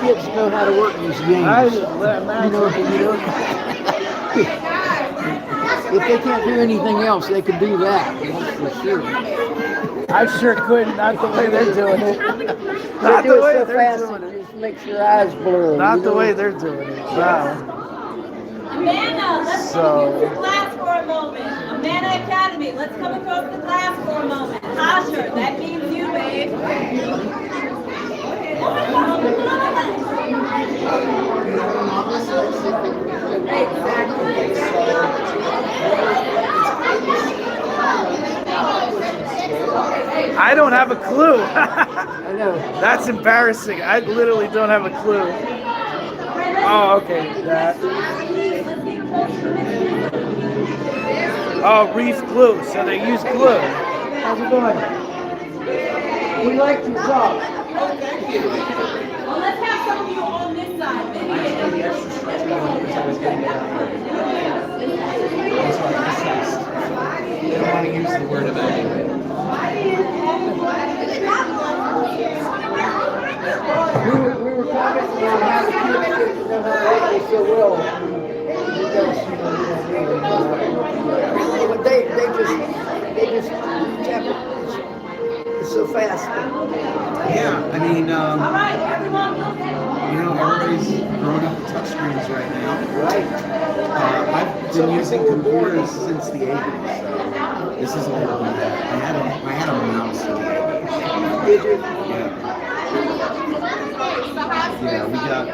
kids know how to work these games. If they can't do anything else, they can do that. That's for sure. I sure couldn't. Not the way they're doing it. Not the way they're doing it. It just makes your eyes blur. Not the way they're doing it. Wow. Amanda, let's come across the glass for a moment. Amanda Academy, let's come across the glass for a moment. Asher, that means you, babe. I don't have a clue. I know. That's embarrassing. I literally don't have a clue. Oh, okay. That. Oh, reef glue. So they use glue. How's it going? We like to talk. Well, let's have some of you on this side. They don't want to use the word evaluate. We were commenting on how the kids get to know how to write so well. But they just tap it. It's so fast. Yeah, I mean, everybody's growing up with touchscreens right now. Right. I've been using computers since the 80s, so this is older than that. I had a mouse in the 80s. Did you? Yeah, we got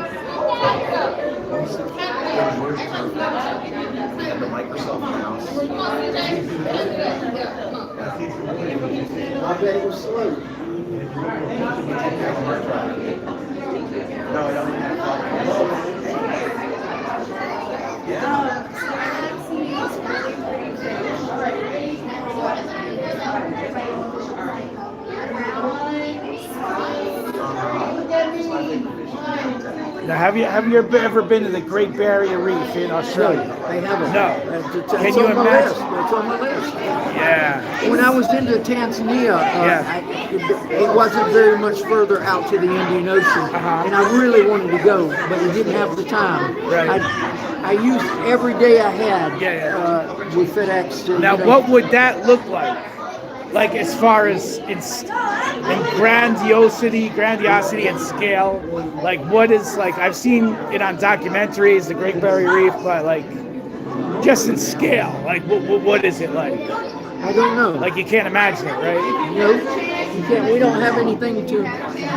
we had the Microsoft mouse. I bet it was slow. No, I don't have Now, have you ever been to the Great Barrier Reef in Australia? They haven't. No. Can you imagine? That's on my list. Yeah. When I was into Tanzania, it wasn't very much further out to the Indian Ocean, and I really wanted to go, but I didn't have the time. Right. I used every day I had with FedEx. Now, what would that look like? Like as far as in grandiosity and scale, like what is like I've seen it on documentaries, the Great Barrier Reef, but like just in scale, like what is it like? I don't know. Like you can't imagine it, right? No, you can't. We don't have anything to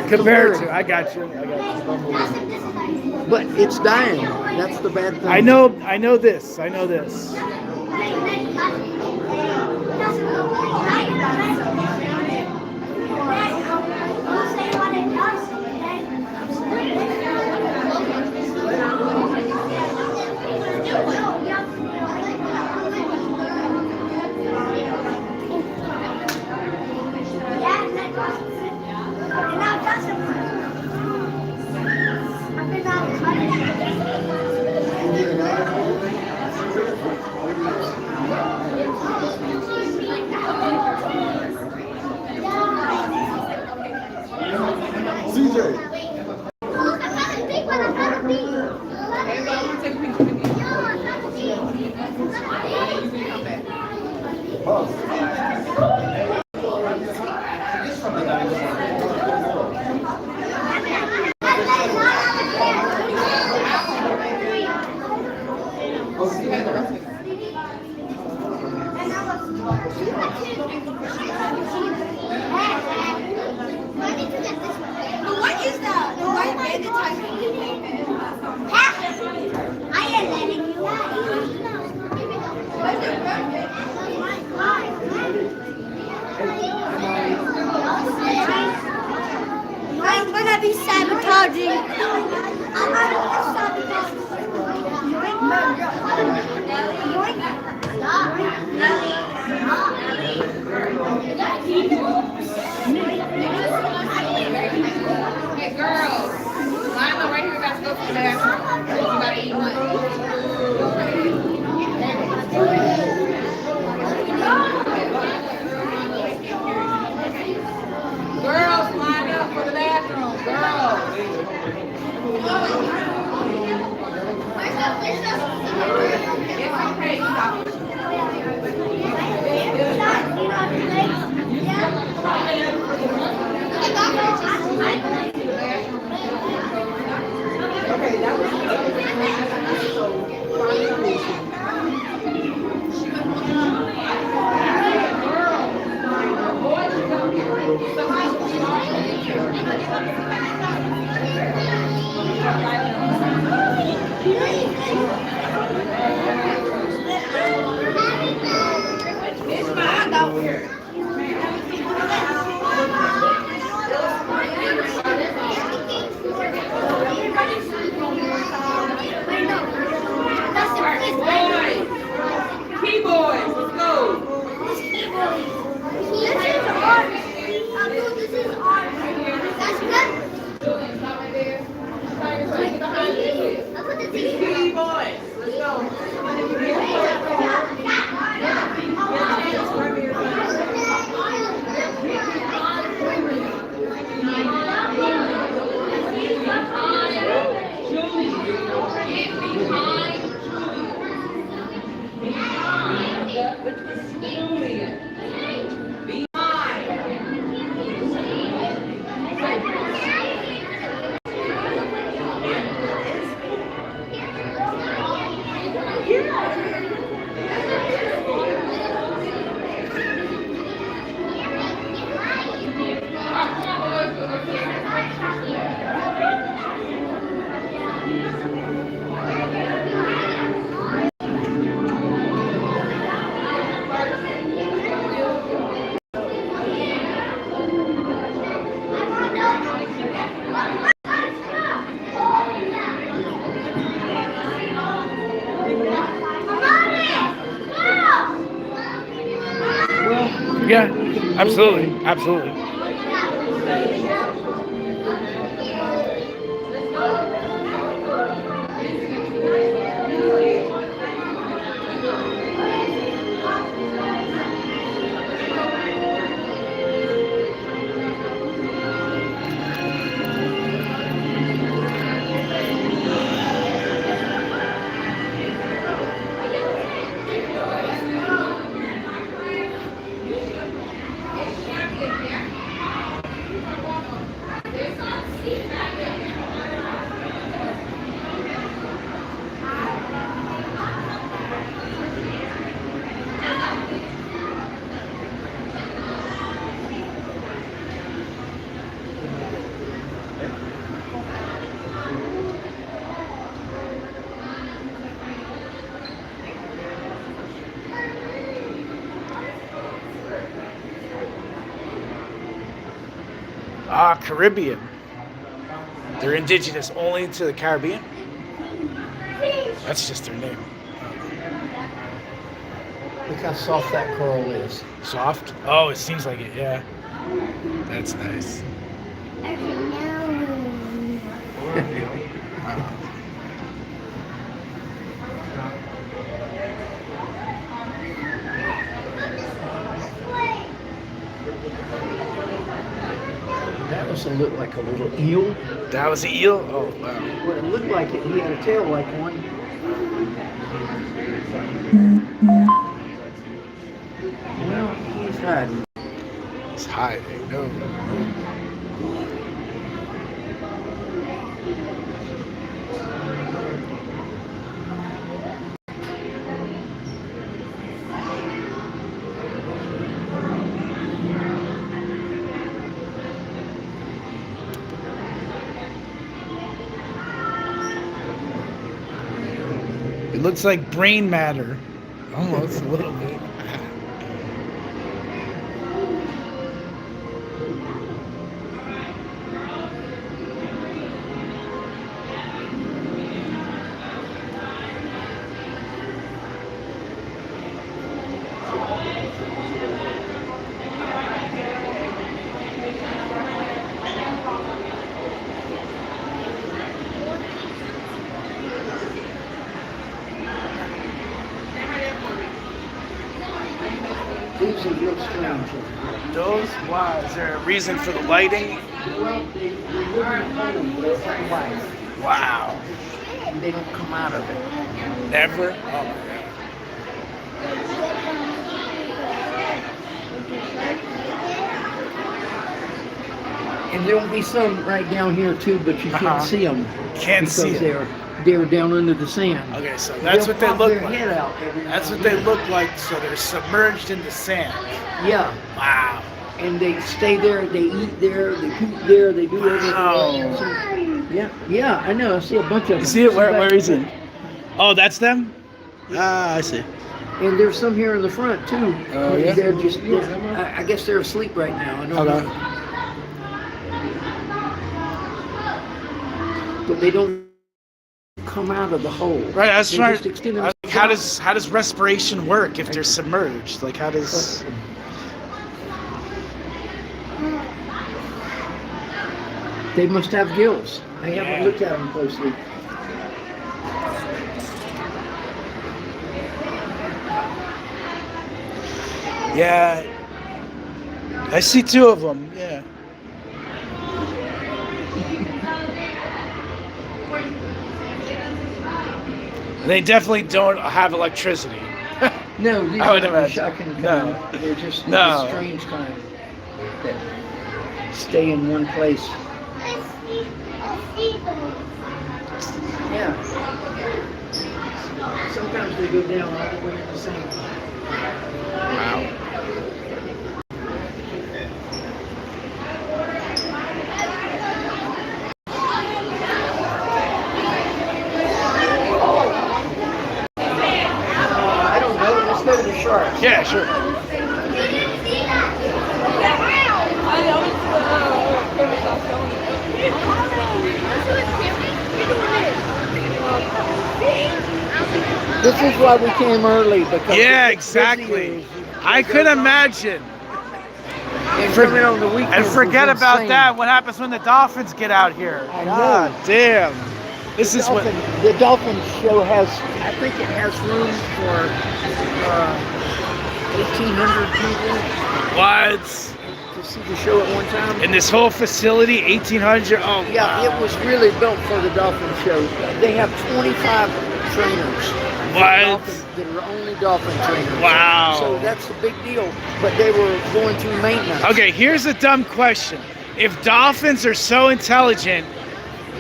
compare it to. I got you. But it's dying. That's the bad thing. I know this. I'm gonna be sabotaging. Hey girls, line up right here. We got to go to the bathroom. We got to eat lunch. Girls, line up for the bathroom. Girls. Keyboards, let's go. This is art. That's good. I'll put the TV. Keyboards, let's go. Yeah, absolutely, absolutely. Caribbean. They're indigenous only to the Caribbean? That's just their name. Look how soft that coral is. Soft? Oh, it seems like it, yeah. That's nice. That was look like a little eel. That was an eel? Oh, wow. Well, it looked like it. He had a tail like one. Well, he's hiding. It's hiding. No. It looks like brain matter. Almost a little bit. These are real strange. Those? Wow. Is there a reason for the lighting? Well, they live in a home, but it's not life. Wow. And they don't come out of it. Never? Oh my God. And there'll be some right down here too, but you can't see them. Can't see because 'em. they're down under the sand. Okay, so that's They'll what they pop look their like. head out every That's now what and they then. look like. So they're submerged in the sand. Yeah. Wow. and they stay there. They eat there. They poop there. They do everything. Wow. So, yeah, I know. I see a bunch of them. You see it? Where is it? Oh, that's them? Ah, I see. And there's some here in the front too. Oh, yeah? They're just, I guess they're asleep right now. I don't know. But they don't come out of the hole. Right, I was They trying. just extend How themselves does respiration work if they're submerged? Like, how does? They must have gills. I haven't Yeah. looked at them closely. Yeah, I see two of them. Yeah. They definitely don't have electricity. No, these I would are imagine. shocking kind. No. They're just No. a strange kind that stay in one place. Yeah. Sometimes they go down all the way to the same. Wow. I don't know. Let's go to the sharks. Yeah, sure. This is why we came early because Yeah, it's exactly. busy. I could imagine. And coming on the weekends And forget was about insane. that. What happens when the dolphins get out here? I God know. damn. This is what. The dolphin show has, I think it has room for 1,800 people What? to see the show at one time. In this whole facility, 1,800. Oh, Yeah, wow. it was really built for the dolphin show. They have 25 trainers. for What? dolphins that are only dolphin trainers. Wow. So that's a big deal. But they were going through maintenance. Okay, here's a dumb question. If dolphins are so intelligent,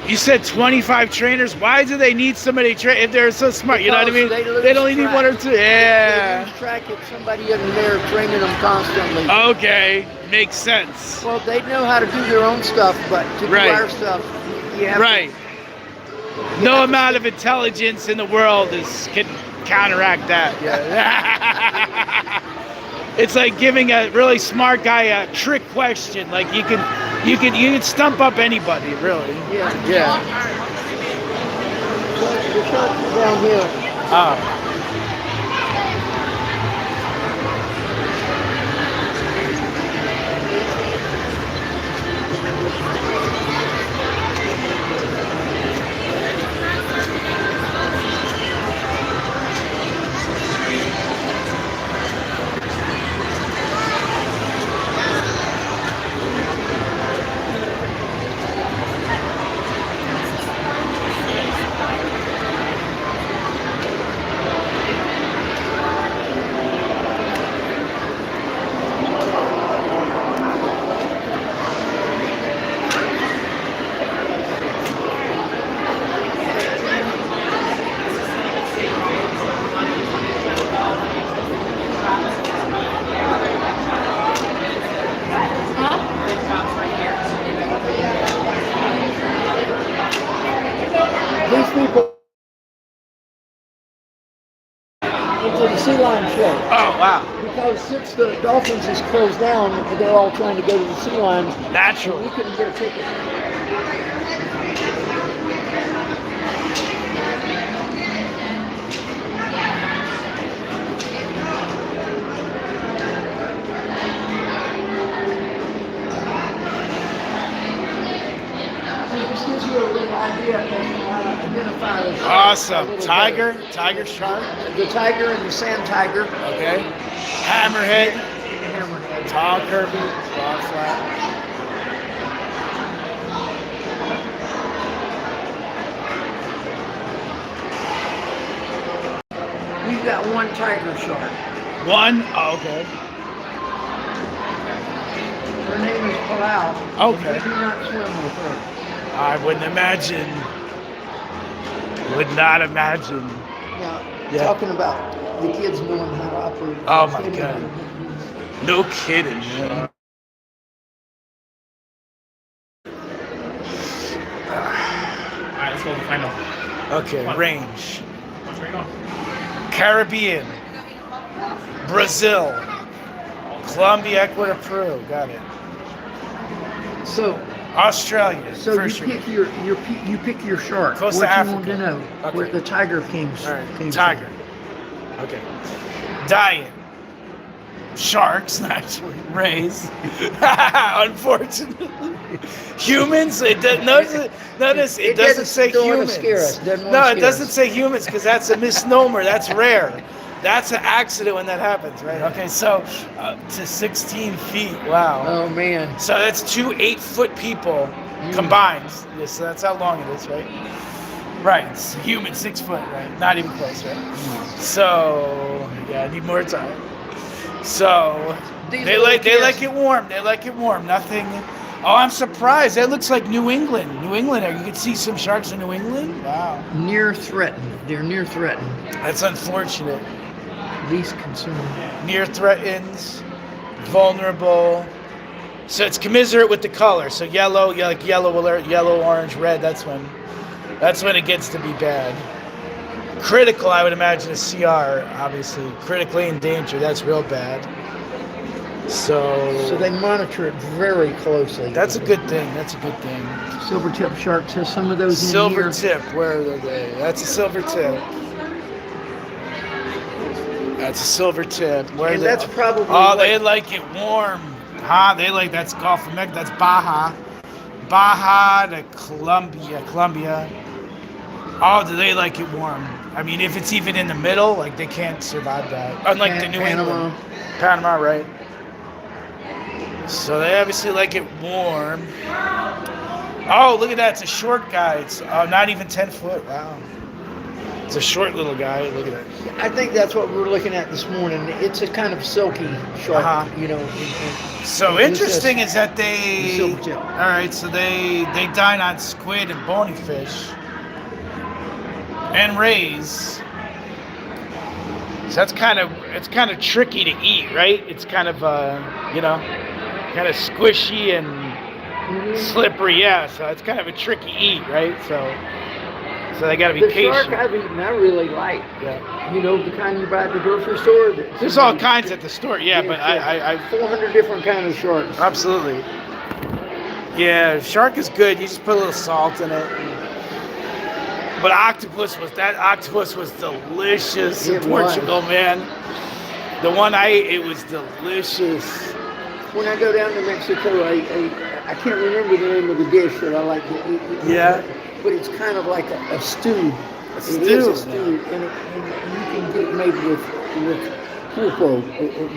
you said 25 trainers. Why do they need somebody if they're so smart? You know what I mean? Because They only need lose one or track. two. They Yeah. lose track if somebody isn't there training them constantly. Okay, makes sense. Well, they know how to do their own stuff, but to Right. do our stuff, you have Right. No amount of intelligence in the world can counteract that. It's like giving a really smart guy a trick question. Like you can stump up anybody, really. to. Yeah. The sharks are down here. Ah. These people into the sea lion show. Oh wow. Because since the Dolphins is closed down, they're all trying to go to the sea lions. Naturally. We couldn't get a ticket. This gives you a little idea of how to identify the shark a Awesome. little Tiger, better. tiger shark. The tiger and the sand tiger. Okay. Hammerhead. Hammerhead. Tall Kirby. Broad flat. We've got one tiger shark. One. Oh, okay. Her name is Palau. Okay. We do not swim with her. I wouldn't imagine. Would not imagine. Now, Yeah. talking about the kids knowing how to operate. Oh my God. No kidding, man. Final. Okay, range. Caribbean. Brazil. Colombia, Ecuador, Peru. Got it. So Australia. So for you sure. pick you pick your shark. Close what to you want to Africa. know? Okay. Where the tiger came, All right. came Tiger. from. Okay. Diet. Sharks, naturally. Raise. Unfortunately. Humans. It does, notice it doesn't say don't wanna humans. scare us, doesn't wanna No, it scare doesn't us. say humans because that's a misnomer. That's rare. That's an accident when that happens, right? Okay, so to 16 feet. Wow. Oh man. So that's 2 8-foot people combined. Yeah, so that's how long it is, right? Right. It's human 6 foot, right? Not even close, right? So yeah, I need more time. So These they little like kids- it warm. They like it warm. Nothing. Oh, I'm surprised. That looks like New England. New England. You can see some sharks in New England. Wow. Near threatened. They're near threatened. That's unfortunate. Least concerned. Near threatened, vulnerable. So it's commiserate with the color. So yellow, like yellow alert, yellow, orange, red. That's when it gets to be bad. Critical, I would imagine, is CR. Obviously, critically endangered. That's real bad. So they monitor it very closely. that's a good thing. That's a good thing. Silver-tip sharks has some of those in Silver here. tip. Where are they? That's a silver tip. That's a silver tip. Where And they? that's probably Oh, they what- like it warm. They like that's Gulf of Mexico. That's Baja to Colombia. Oh, do they like it warm? I mean, if it's even in the middle, like they can't survive that. Unlike the New Panama. England. Panama, right? So they obviously like it warm. Oh, look at that. It's a short guy. It's not even 10 foot. Wow. It's a short little guy. Look at that. I think that's what we were looking at this morning. It's a kind of silky shark, Uh-huh. you know. So interesting is that The they. silvertip. All right, so they dine on squid and bony fish and rays. So it's kind of tricky to eat, right? It's kind of kind of squishy and slippery. Yeah, so it's kind of a tricky eat, right? So they got to be The patient. shark I've eaten, I really like. Yeah. You know, the kind you buy at the grocery store. There's all kinds at the store, yeah, but I 400 different kinds of sharks. absolutely. Yeah, shark is good. You just put a little salt in it. But octopus was delicious in It was. Portugal, man. The one I ate, it was delicious. When I go down to Mexico, I can't remember the name of the dish that I like to eat. Yeah. But it's kind of like a stew. It stew, is a stew, and you can get it made with pulpo.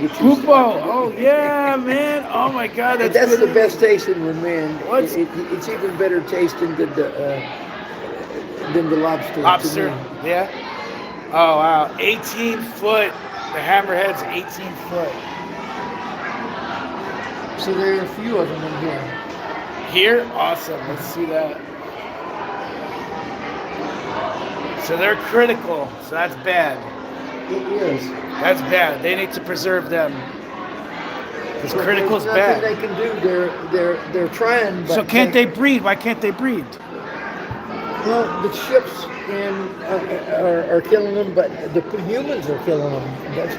Which is- Pupo, oh yeah, man. Oh my God, And that's that's good. the best tasting one, man. What's- It's even better tasting than the lobster. to Lobster, me. yeah. Oh wow, 18 foot. The hammerhead's 18 foot. So there are a few of them in here. Here, awesome. Let's see that. So they're critical. So that's bad. It is. That's bad. They need to preserve them. Because But critical's there's nothing bad. they can do. They're trying. But So can't they breed? Why can't they breed? Well, the ships are killing them, but the humans are killing them. That's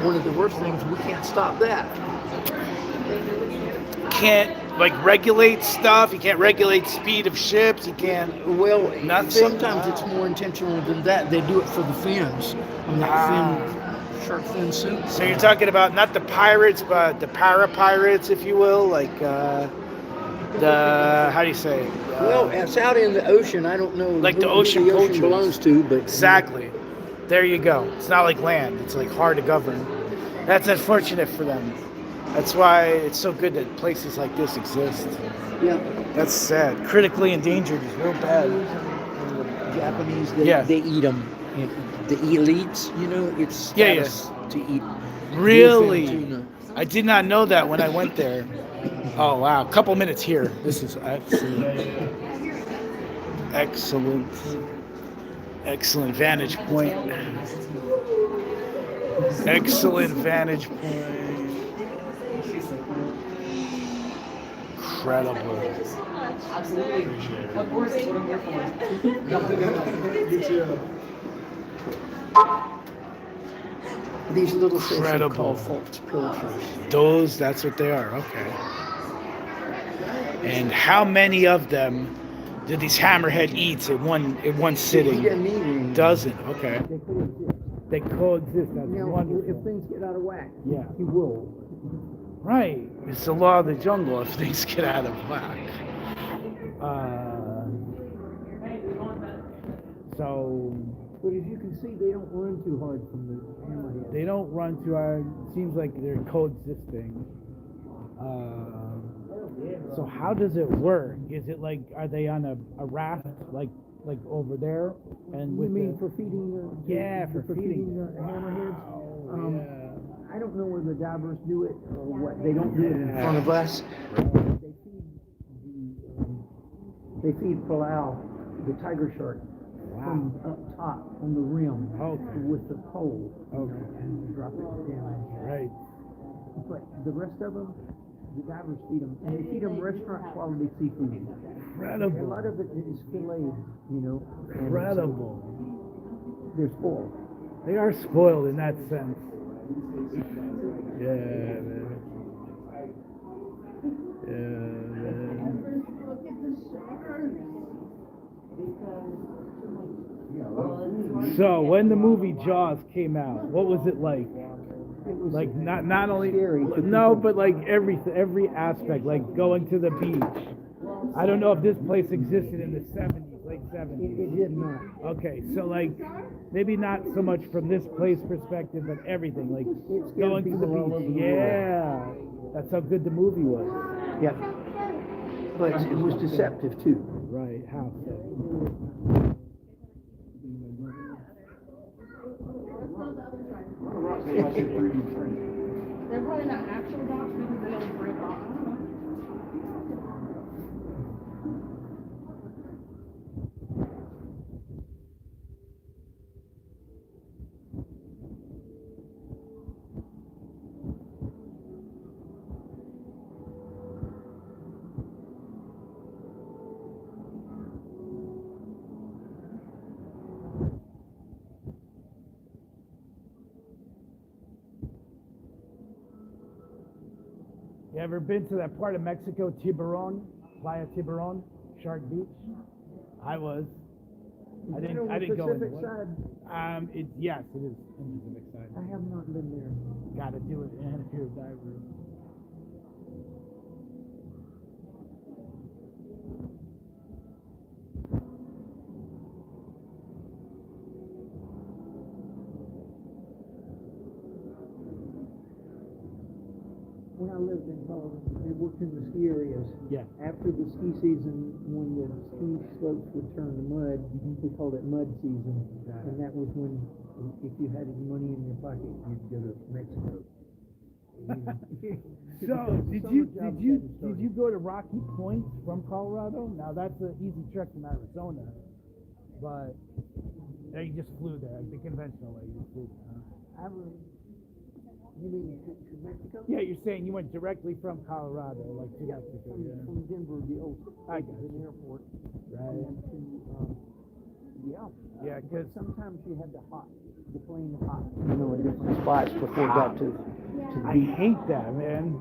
one of the worst things. We can't stop that. Can't regulate stuff. You can't regulate speed of ships. You can't. Well, Nothing? sometimes it's more intentional than that. They do it for the fins. On that shark fin suit. So you're talking about not the pirates, but the para-pirates, if you will, like how do you say? Well, it's out in the ocean. I don't know Like the who ocean the ocean poachers. belongs to, but Exactly. There you go. It's not like land. It's like hard to govern. That's unfortunate for them. That's why it's so good that places like this exist. Yeah. That's sad. Critically endangered is real bad. Japanese, Yeah. they eat them. The elites, you know, it's Yeah, status to eat. Really? bluefin tuna. I did not know that when I went there. Oh wow, a couple minutes here. This is excellent. Excellent vantage point. Excellent vantage point. Incredible. Of course, that's what I'm here for. You too. These little fish are Incredible. called false pilchards. That's what they are. Okay. And how many of them did these hammerhead eat in one sitting? He doesn't eat any. Doesn't. Okay. They coexist. They coexist. That's Now, wonderful. if things get out of whack, Yeah. he will. Right. It's the law of the jungle if things get out of whack. So But as you can see, they don't run too hard from the hammerhead. they don't run too hard. Seems like they're coexisting. So how does it work? Is it like, are they on a raft like over there? And You with mean the, for feeding the Yeah, for feeding. the hammerheads? Yeah. I don't know whether the divers do it or what. They don't do it in front of us. They feed Palau, the tiger shark, from up top on the rim with the pole. And drop it down. Right. But the rest of them, the divers feed them, and they feed them restaurant quality seafood. Incredible. A lot of it is filleted, you know. and Incredible. They're spoiled. They are spoiled in that sense. Yeah, man. Yeah, man. So when the movie Jaws came out, what was it like? It was Like not only scary to no, people. but like every aspect, like going to the beach. I don't know if this place existed in the 70s, late 70s. It did not. Okay, so like maybe not so much from this place perspective, but everything like It's going to the people all over beach. the Yeah, that's how good the movie was. Yeah. But it was deceptive too. Right? How so? They're probably not actual rocks because they don't break off. I don't know. You ever been to that part of Mexico, Tiburon, Playa Tiburon, Shark Beach? I was. I didn't go in. Pacific side. Yes, it is in the Pacific side. I have not been there. Got to do it if you're a diver. When I lived in Colorado, I worked in the ski areas. Yeah. After the ski season, when the ski slopes would turn to mud, we called it mud season. And that was when, if you had any money in your pocket, you'd go to Mexico. So did you go to Rocky Point from Colorado? Now that's an easy trek from Arizona, but you just flew there, like the conventional way. You just flew there, huh? You mean to Mexico? Yeah, you're saying you went directly from Colorado, like to Mexico. Yeah. From Denver, the old I got an airport. Right. And to, yeah. Yeah, But because sometimes you had to hop the plane hop, you know, in different spots before it got to the I beach. hate that, man.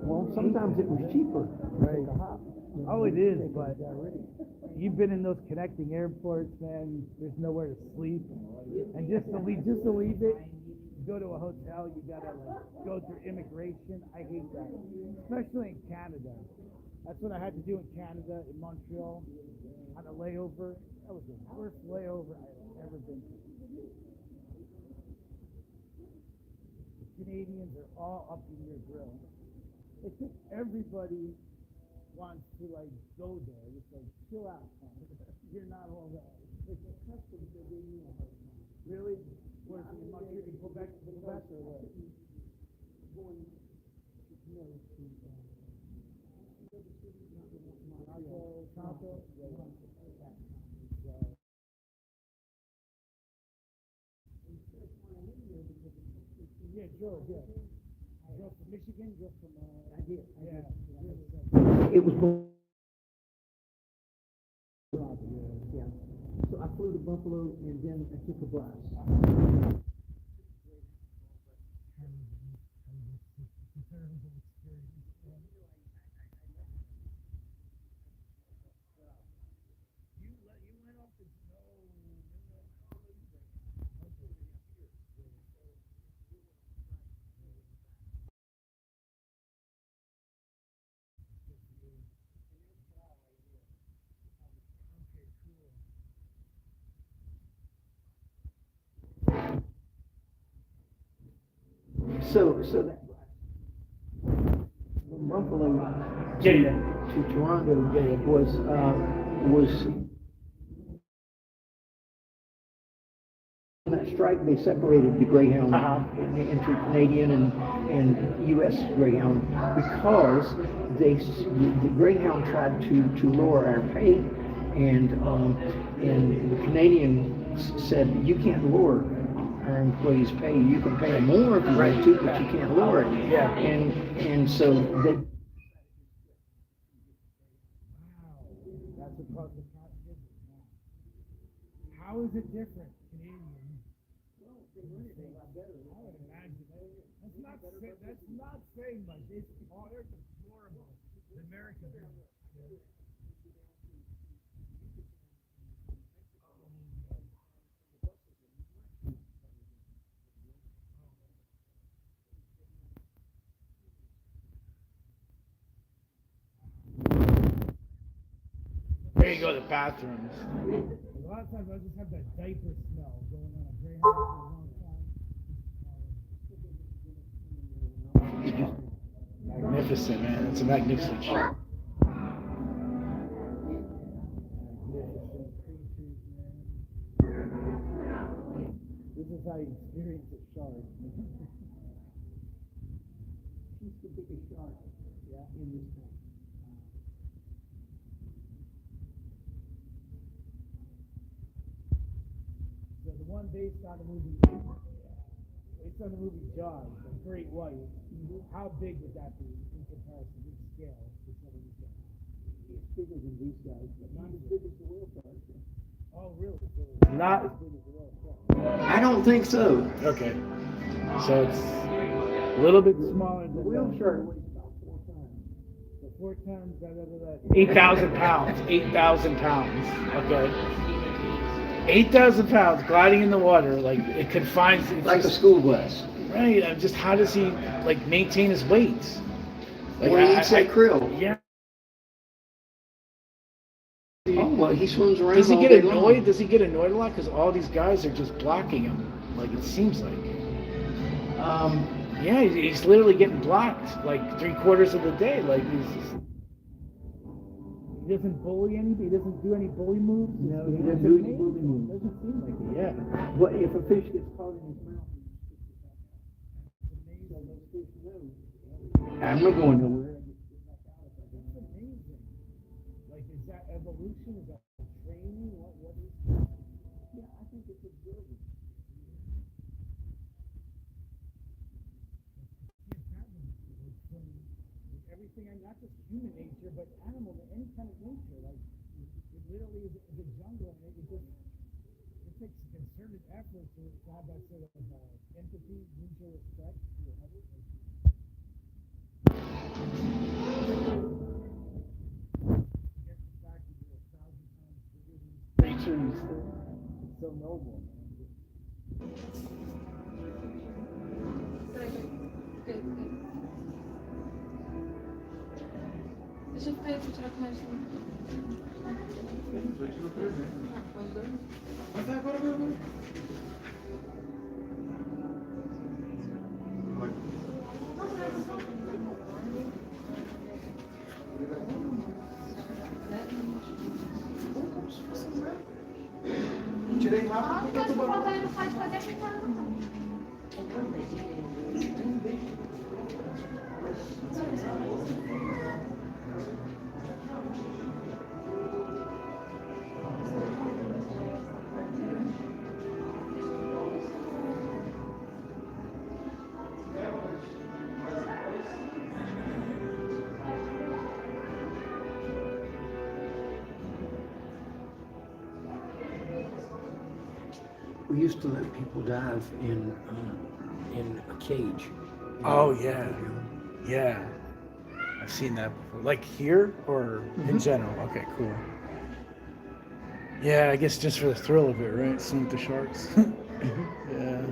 Well, sometimes it was cheaper to take a hop. Oh, it is, Take but it already. you've been in those connecting airports, man. There's nowhere to sleep, and just to leave it. Go to a hotel, you gotta like go through immigration. I hate that, especially in Canada. That's what I had to do in Canada, in Montreal, on a layover. That was the worst layover I've ever been to. The Canadians are all up in your grill. It's just everybody wants to like go there. It's like chill out, man. You're not all that. It's a custom that they use. Really? What is it, in Montreal? You go back to the West or what? Yeah, Joe, yeah. Joe from Michigan, Joe from, I did. yeah. it was. Yeah. So I flew to Buffalo and then I took a bus. So that from Buffalo to Toronto was that strike. They separated the Greyhound into Canadian and U.S. Greyhound because the Greyhound tried to lower our pay, and the Canadian said you can't lower our employees' pay. You can pay them more if you want to, but you can't lower it. Yeah. And so they. That's across the continent. How is it different, Canadian? I would imagine. That's not saying much. They're deplorable. The American. There you go, the bathrooms. A lot of times I just have that diaper smell going on a Greyhound for a long time. Magnificent, man. It's a magnificent show. This is how you experience a shark. She's the biggest shark in this town. So the one based on the movie Jaws, the Great White, how big would that be in comparison to scale to some of these guys? It's bigger than these guys, but not as big as the whale sharks. Oh, really? Not as big as the whale shark. I don't think so. Okay. So it's a little bit smaller than The whale that. shark weighs about 4 tons. So 4 tons, 8,000 pounds. 8,000 pounds. Okay. 8,000 pounds gliding in the water, like it confines. Like a school bus. Right. I'm just, how does he like maintain his weight? Like, Or he eats that krill. Yeah. Oh, well, he swims around. Does he all get day annoyed? long. Does he get annoyed a lot? Because all these guys are just blocking him. Like it seems like. Yeah, he's literally getting blocked like 3/4 of the day. Like he's just. He doesn't bully anybody. He doesn't do any bully moves. No, he doesn't do any bully moves. Doesn't seem like it. Yeah. But if a fish gets caught in his mouth, I'm not going nowhere. That's amazing. Like, is that evolution? Is that training? What is? Yeah, I think it's observing. Everything, and not just human nature, but animal, any kind of nature. Like, it literally is the jungle, and it takes a concerted effort to have that sort of empathy, mutual respect for others. Creatures so noble. Deixa eu ficar aí pra tirar com mais Tirei rápido. Porque o papai não pode fazer com we used to let people dive in a cage. Oh yeah, yeah. I've seen that before. Like here or in general? Okay, cool. Yeah, I guess just for the thrill of it, right? Swim with the sharks. Yeah.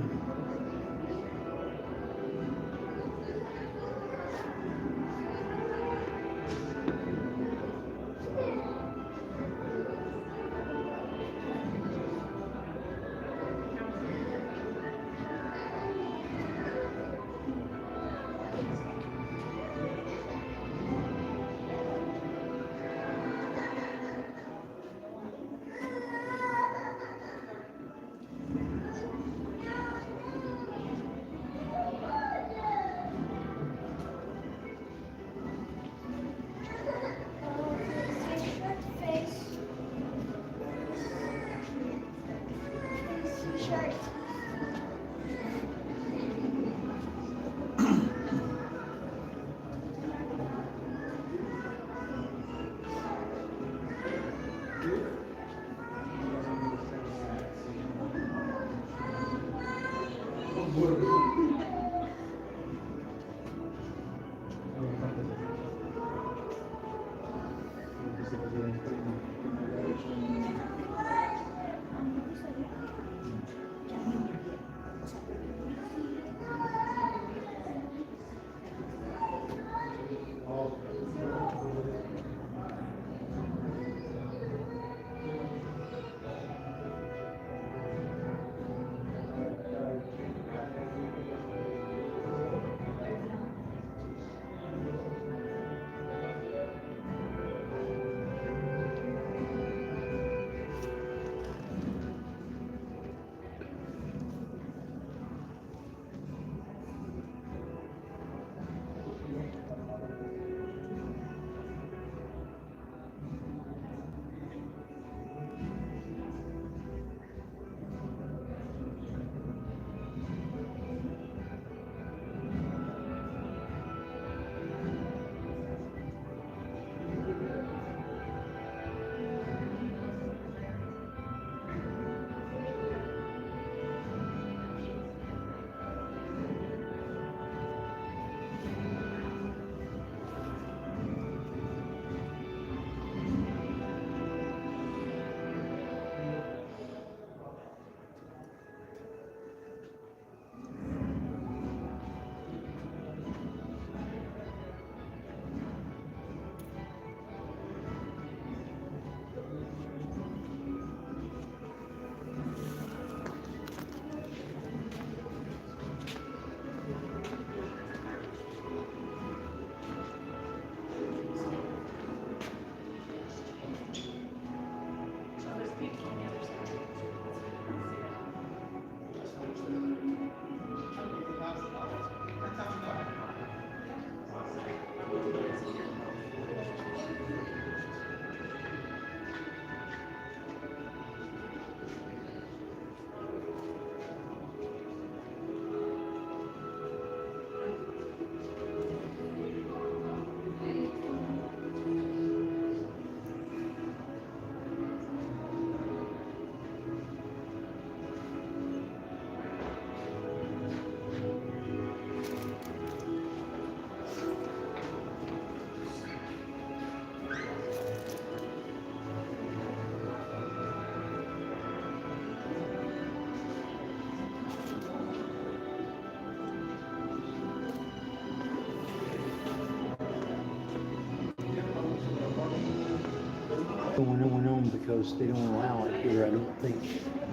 Going on because they don't allow it here. I don't think.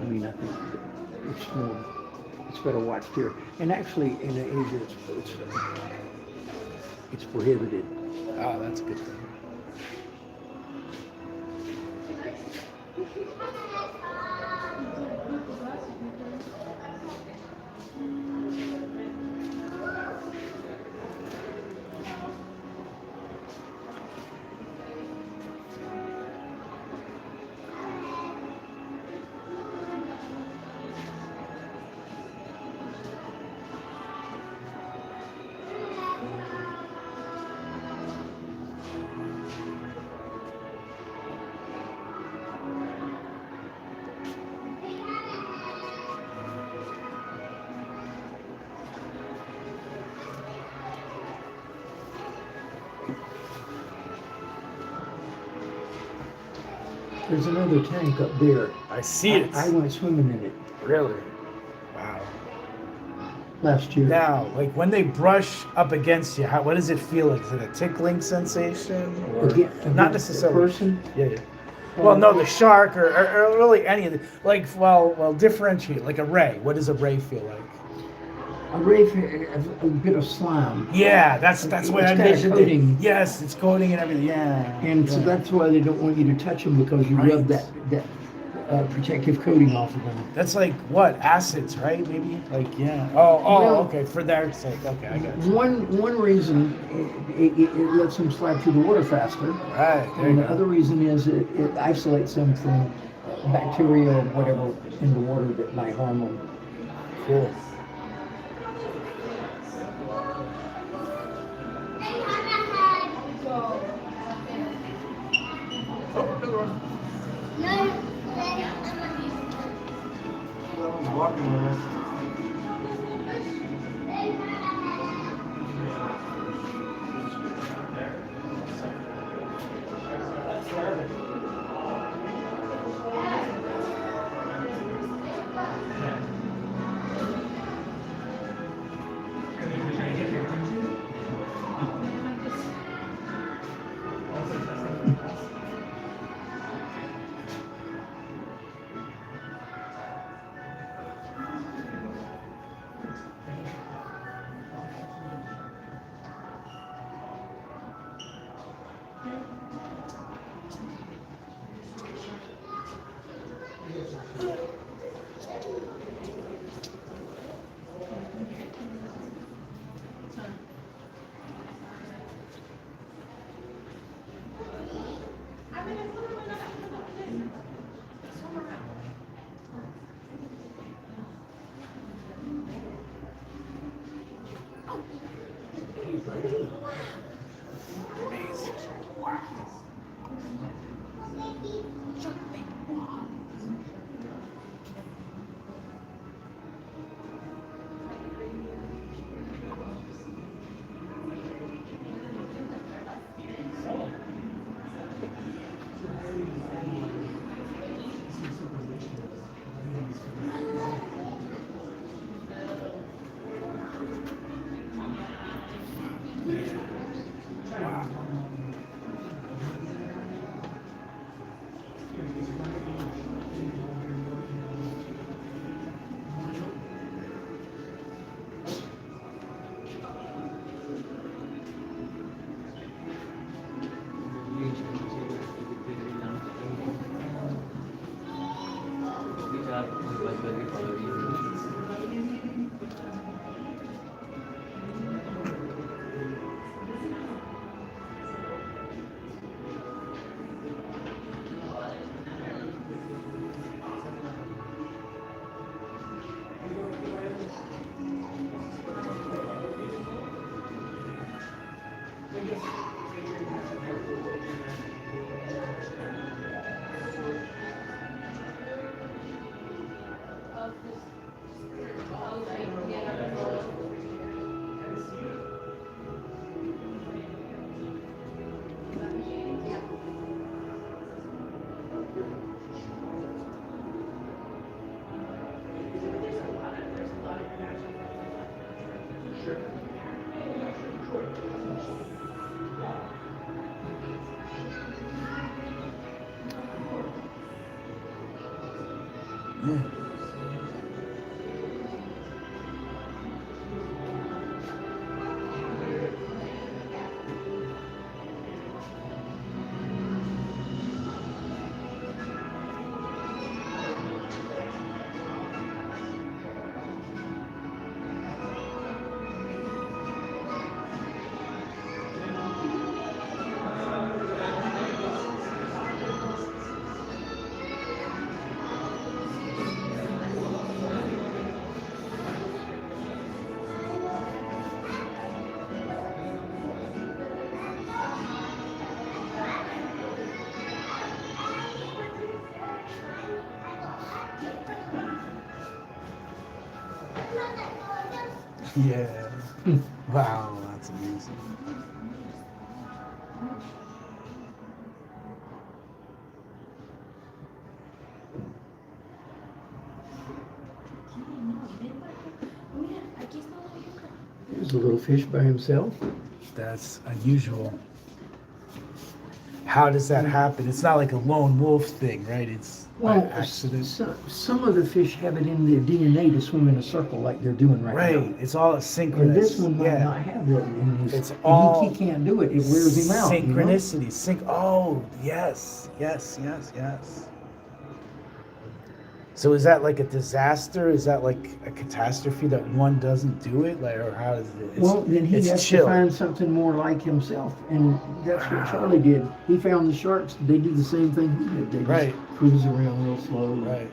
I mean, I think it's more. It's better watched here. And actually, in Asia, it's prohibited. Ah, that's a good thing. There's another tank up there. I see it. I went swimming in it Really? Wow. last year. Now, like when they brush up against you, what does it feel like? Is it a tickling sensation, or Against not the necessarily? person? Yeah, yeah. Well, no, the shark, or really any of the, like, well, differentiate. Like a ray. What does a ray feel like? A ray, a bit of slime. Yeah, that's what I It's got a mentioned. coating. Yes, it's coating and everything. Yeah. And so yeah. that's why they don't want you to touch them, because you Right. rub that protective coating off of them. That's like what, acids, right? Maybe. Like yeah. Oh, Well, okay. For their sake. Okay, I got you. One reason it lets them slide through the water faster, Right. There and you the go. other reason is it isolates them from bacteria or whatever in the water that might harm them. Cool. Yeah. Wow, that's amazing. The little fish by himself. That's unusual. How does that happen? It's not like a lone wolf thing, right? It's by Well, accident. some of the fish have it in their DNA to swim in a circle like they're doing right now. Right. It's all synchronous. And this one might yeah. not have that in his. It's and all he can't do it. It wears him out. Synchronicity. Oh, yes. Yes. So is that like a disaster? Is that like a catastrophe that one doesn't do it? Like, or how is it? Well, then he it's has chill. to find something more like himself, and that's what Charlie did. He found the sharks. They do the same thing he did. They just Right. cruise around real slow. Right.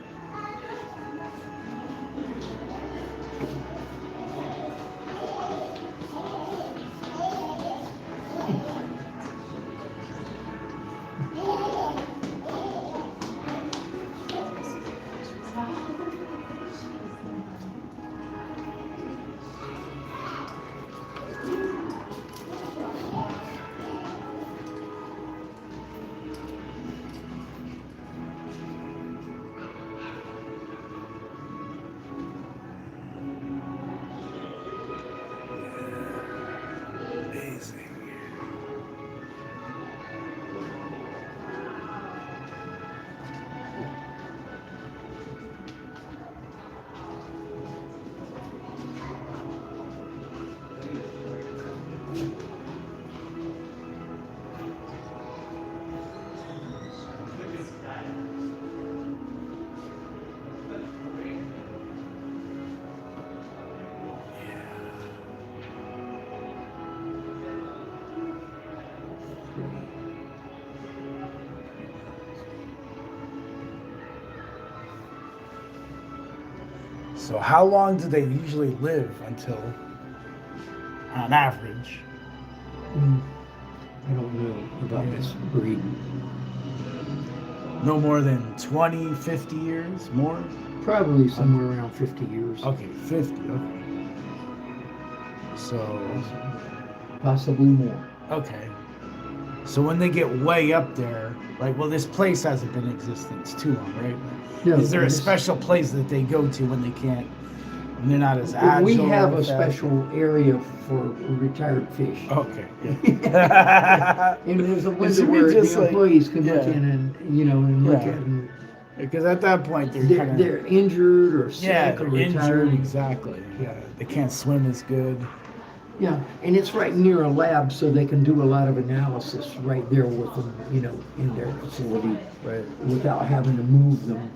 Amazing. So how long do they usually live until, on average? I don't know about this breed. No more than 20, 50 years? More? Probably somewhere around 50 years. Okay, 50. Okay. So, Possibly more. okay. So when they get way up there, like, well, this place hasn't been in existence too long, right? No, Is there a this- special place that they go to when they can't, when they're not as agile? We have a or fast? special area for retired fish. Okay. Yeah. And there's a It window should be where just the like- employees can look yeah. in and, and look Yeah. at them. Because at that point they're kind of They're injured or sick yeah, or they're retired. injured. Exactly. Yeah, they can't swim as good. Yeah, and it's right near a lab, so they can do a lot of analysis right there with them, in their facility, Right. without having to move them.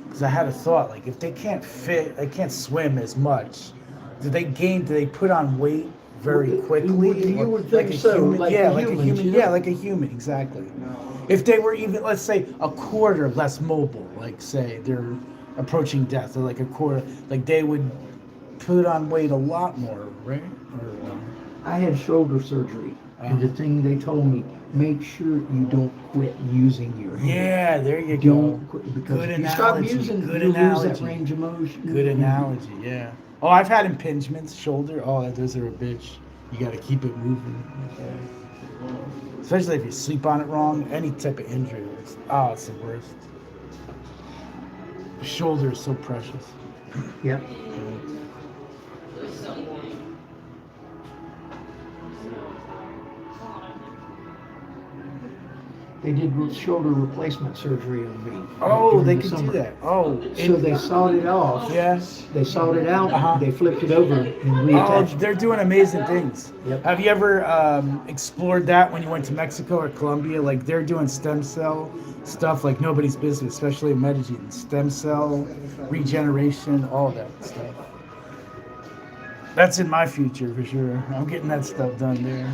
Because I had a thought, like if they can't swim as much, do they put on weight very Well, quickly? you Or would think so, human, like yeah, the like a humans, human, yeah, like a human, exactly. If they were even, let's say, a quarter less mobile, like say they're approaching death, or like a quarter, like they would put on weight a lot more, right? Or, I had shoulder surgery, and the thing they told me, make sure you don't quit using your hand. yeah, there you Don't go. quit, because Good if you stop analogy, using, good you lose that analogy. range of motion. Good analogy, yeah. Oh, I've had impingements, shoulder. Oh, those are a bitch. You got to keep it moving. Especially if you sleep on it wrong. Any type of injury. It's the worst. The shoulder is so precious. Yep. They did shoulder replacement surgery on me. Oh, during they the could summer. do that. Oh, So they sawed it off. yes. They sawed it out. Uh-huh. They flipped it over and Oh, reattached it. they're doing amazing things. Yep. Have you ever explored that when you went to Mexico or Colombia? Like they're doing stem cell stuff like nobody's business, especially in Medellin. Stem cell regeneration, all that stuff. That's in my future for sure. I'm getting that stuff done there.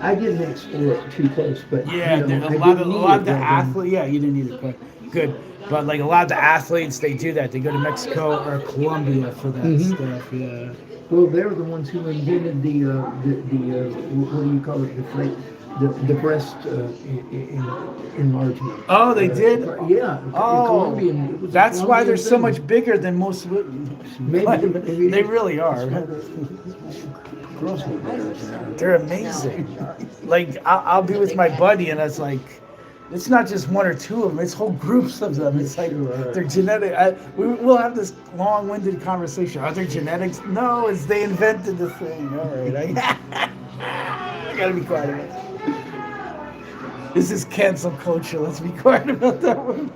I didn't explore it too close, but Yeah, I a didn't lot need of the it, but then- athletes. Yeah, you didn't need it quite good. But like a lot of the athletes, they do that. They go to Mexico or Colombia for that stuff. Yeah. Well, they're the ones who invented the what do you call it? The breast enlargement. Oh, they did? Yeah. Oh, Colombian, it was a that's why Colombian they're so thing. much bigger than most women. Maybe They really are. CrossFit. They're amazing. Like I'll be with my buddy, and it's like, it's not just one or two of them; it's whole groups of them. It's like they're genetic. We'll have this long-winded conversation. Are there genetics? No, it's they invented the thing. All right, I gotta be quiet about that. This is cancel culture. Let's be quiet about that one.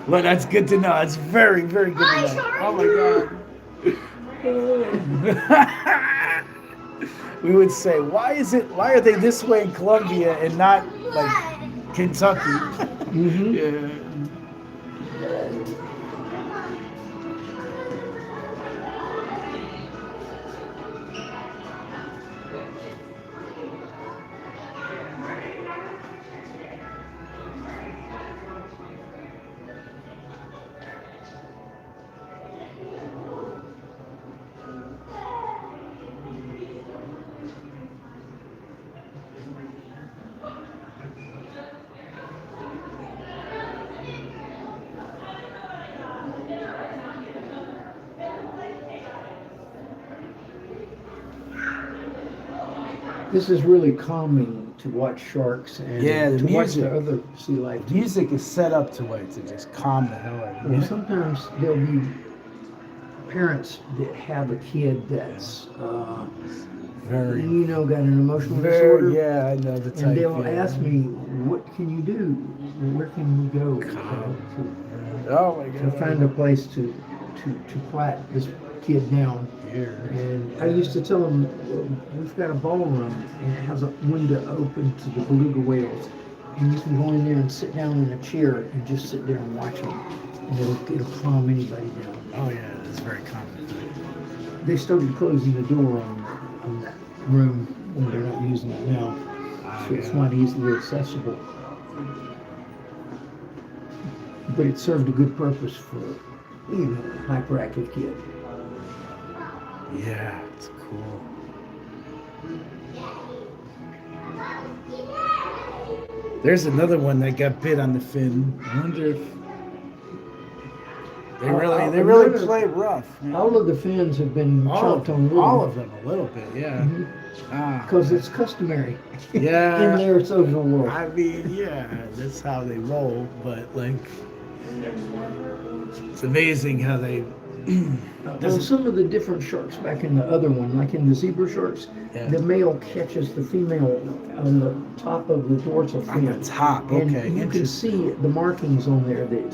Well, that's good to know. That's very, very good to know. Oh my God. We would say, why are they this way in Colombia and not like Kentucky? Yeah. This is really calming to watch sharks and Yeah, the to watch music. the other sea life. Music is set up to just calm the hell out of Well, you. sometimes there'll be parents that have a kid that's, Very, got an emotional disorder. very, yeah, I know the type. And they'll yeah. ask me, what can you do? Where can we go Oh my to God. find a place to quiet this kid down? Here. And I used to tell them, we've got a ballroom and it has a window open to the beluga whales. And you can go in there and sit down in a chair and just sit there and watch them. And it'll calm anybody down. Oh yeah, it's very common. They started closing the door on that room when they're not using it now. So it's not easily accessible. But it served a good purpose for, a hyperactive kid. Yeah, it's cool. There's another one that got bit on the fin. I wonder if they really play rough. Man. All of the fins have been chopped on wood. All of them, a little bit, yeah. Because it's customary Yeah. in their social world. I mean, yeah, that's how they roll. But like, it's amazing how they. On some of the different sharks back in the other one, like in the zebra sharks, Yeah. the male catches the female on the top of the dorsal On fin. the top, And okay, you can interesting. see the markings on there that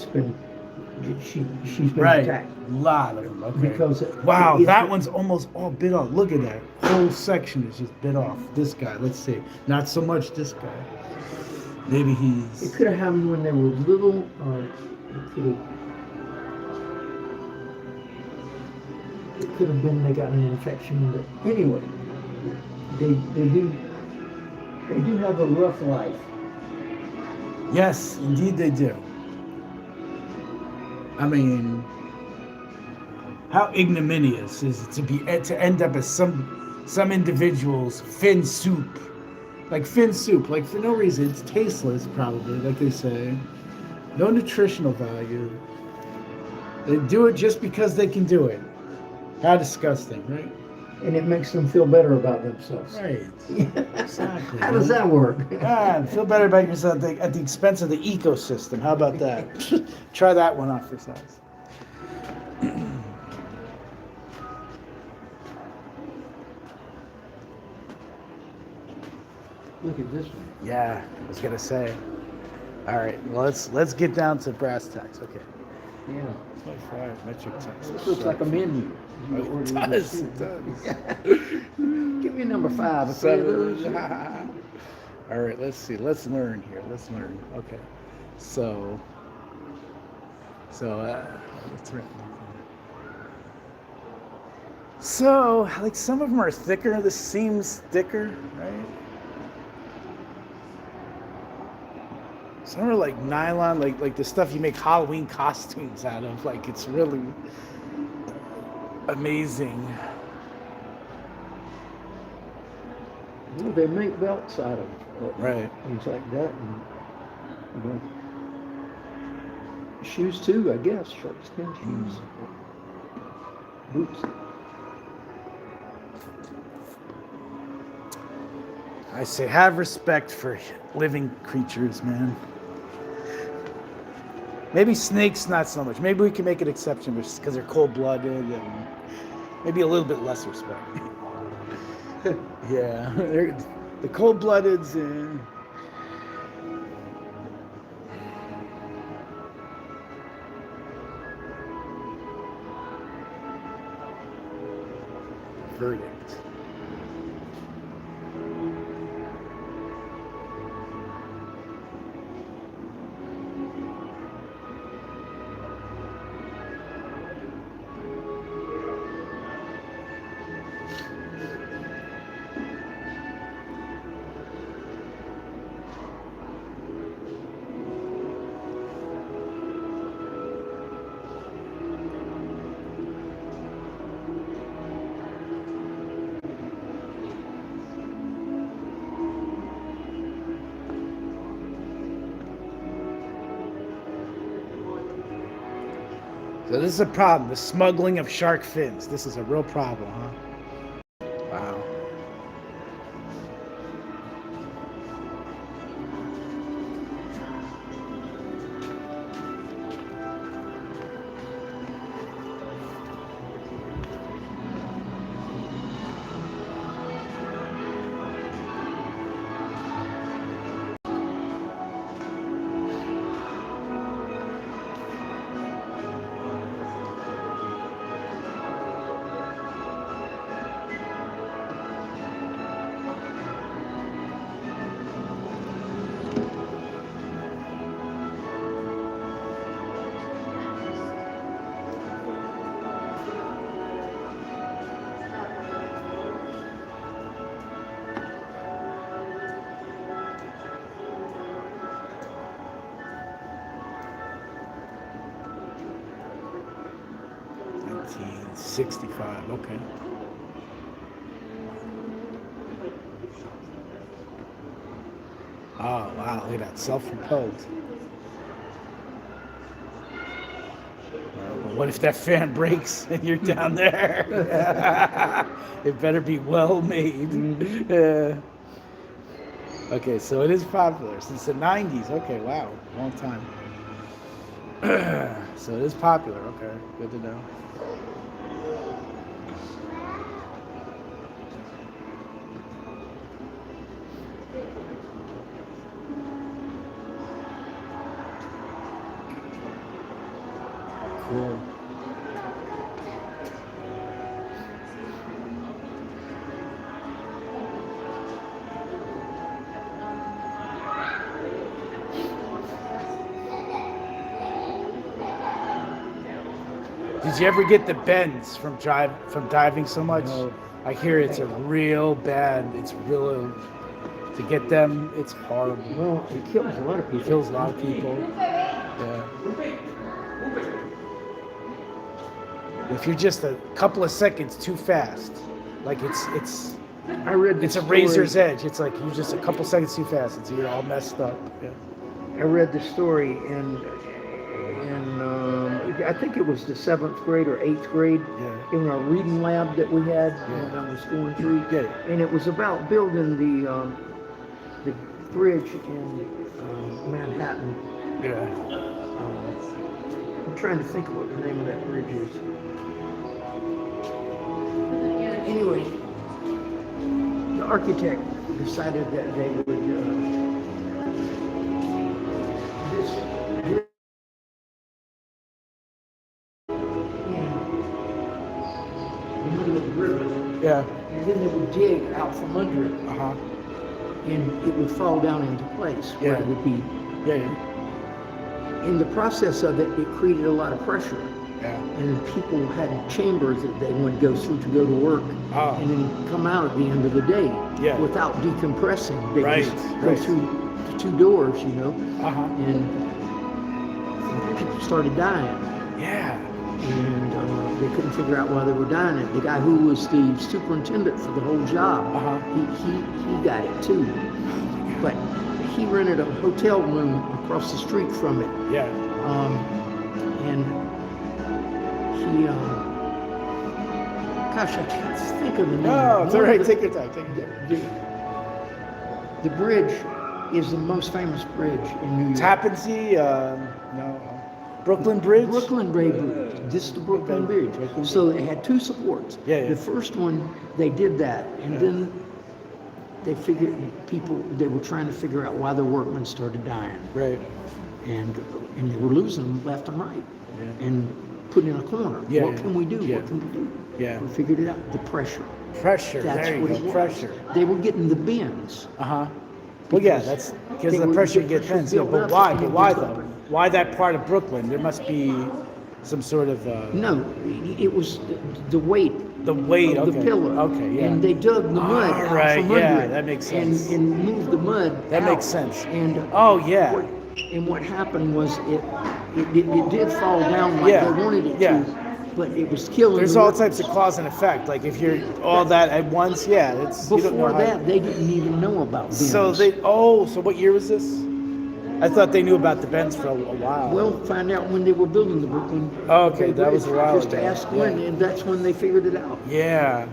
she's been Right, attacked. a lot of them. Okay. Because Wow, it's- that one's almost all bit off. Look at that whole section is just bit off. This guy, let's see, not so much this guy. Maybe It he's. could have happened when they were little, or it could have been they got an infection. But anyway, they do have a rough life. Yes, indeed they do. I mean, how ignominious is it to end up as some individuals fin soup, like for no reason. It's tasteless, probably, like they say. No nutritional value. They do it just because they can do it. How disgusting, right? And it makes them feel better about themselves. Right. Exactly. How does that work? Feel better about yourself at the expense of the ecosystem. How about that? Try that one off for size. Look at this one. Yeah, I was gonna say. All right, well, let's get down to brass tacks. Okay. Yeah. 25 metric tons. This looks like a menu. It does. It does. Give me number 5. Of those. All right, let's see. Let's learn here. Let's learn. Okay. So what's right? So, like some of them are thicker. This seems thicker, right? Some are like nylon, like the stuff you make Halloween costumes out of. Like it's really amazing. Well, they make belts out of Right. things like that, and you know, shoes too, I guess, shark skin shoes, boots. I say have respect for living creatures, man. Maybe snakes, not so much. Maybe we can make an exception because they're cold-blooded and maybe a little bit less respect. Yeah, the cold-bloodeds. Verdict. So this is a problem, the smuggling of shark fins. This is a real problem, huh? Wow. $1965, okay. Oh, wow, look at that, self-propelled. But what if that fan breaks and you're down there? It better be well made. Yeah. Okay, so it is popular since the 90s. Okay, wow, long time. So it is popular. Okay, good to know. Cool. Did you ever get the bends from diving so much? No. I hear it's a real bad. It's real to get them. It's horrible. Well, it kills a lot of people. It kills a lot of people. Yeah. If you're just a couple of seconds too fast, like it's I read it's the a razor's story- edge. It's like you're just a couple seconds too fast, and so you're all messed up. Yeah. I read the story in I think it was the 7th grade or 8th grade Yeah. in our reading lab that we had when I was going through. Yeah. And it was about building the bridge in Manhattan. Yeah. I'm trying to think of what the name of that bridge is. Anyway, the architect decided that they would this in the middle of the river, Yeah. and then they would dig out from under it, Uh-huh. and it would fall down into place where Yeah. it would be. Yeah. In the process of it, it created a lot of pressure. Yeah. And people had chambers that they would go through to go to work, Oh. and then come out at the end of the day Yeah. without decompressing. They Right, just right. go through the 2 doors, you know, Uh-huh. and people started dying. Yeah. And they couldn't figure out why they were dying. The guy who was the superintendent for the whole job, Uh-huh. he got it too. But he rented a hotel room across the street from it. Yeah. And he, gosh, I can't think of the name. No, it's all One right. of the- Take your time. Take your time. The bridge is the most famous bridge in New York. Tappan Zee? No. Brooklyn Bridge? Brooklyn Bridge. This is the Brooklyn Bridge. So it had 2 supports. Yeah, yeah. The first one, they did that, and Yeah. then they figured they were trying to figure out why the workmen started dying, Right. and they were losing them left and right, Yeah. and put in a corner. Yeah, What yeah. can we do? Yeah. What can we do? Yeah. We figured it out. The pressure. Pressure. That's There what you it go. was. Pressure. They were getting the bends. Uh-huh. Well, yeah, Because that's because they the were- pressure the gets pressure tense. Yeah, built but up why? and But it why built though? up. Why that part of Brooklyn? There must be some sort of No, it was the weight. the weight Of of the pillar. Okay, yeah. And they dug the mud All out right, from under yeah, it. that makes sense. And moved the mud That out. makes sense. And Oh, yeah. what happened was it did fall down like Yeah, they wanted it yeah. to, but it was killing. There's the all workers. types of cause and effect. Like if you're all that at once, yeah, it's you don't know Before how. that, they didn't even know about bends. So so what year was this? I thought they knew about the bends for a while. Well, find out when they were building the Brooklyn. Okay, that was a while Just ago. ask when, Yeah. and that's when they figured it out. Yeah.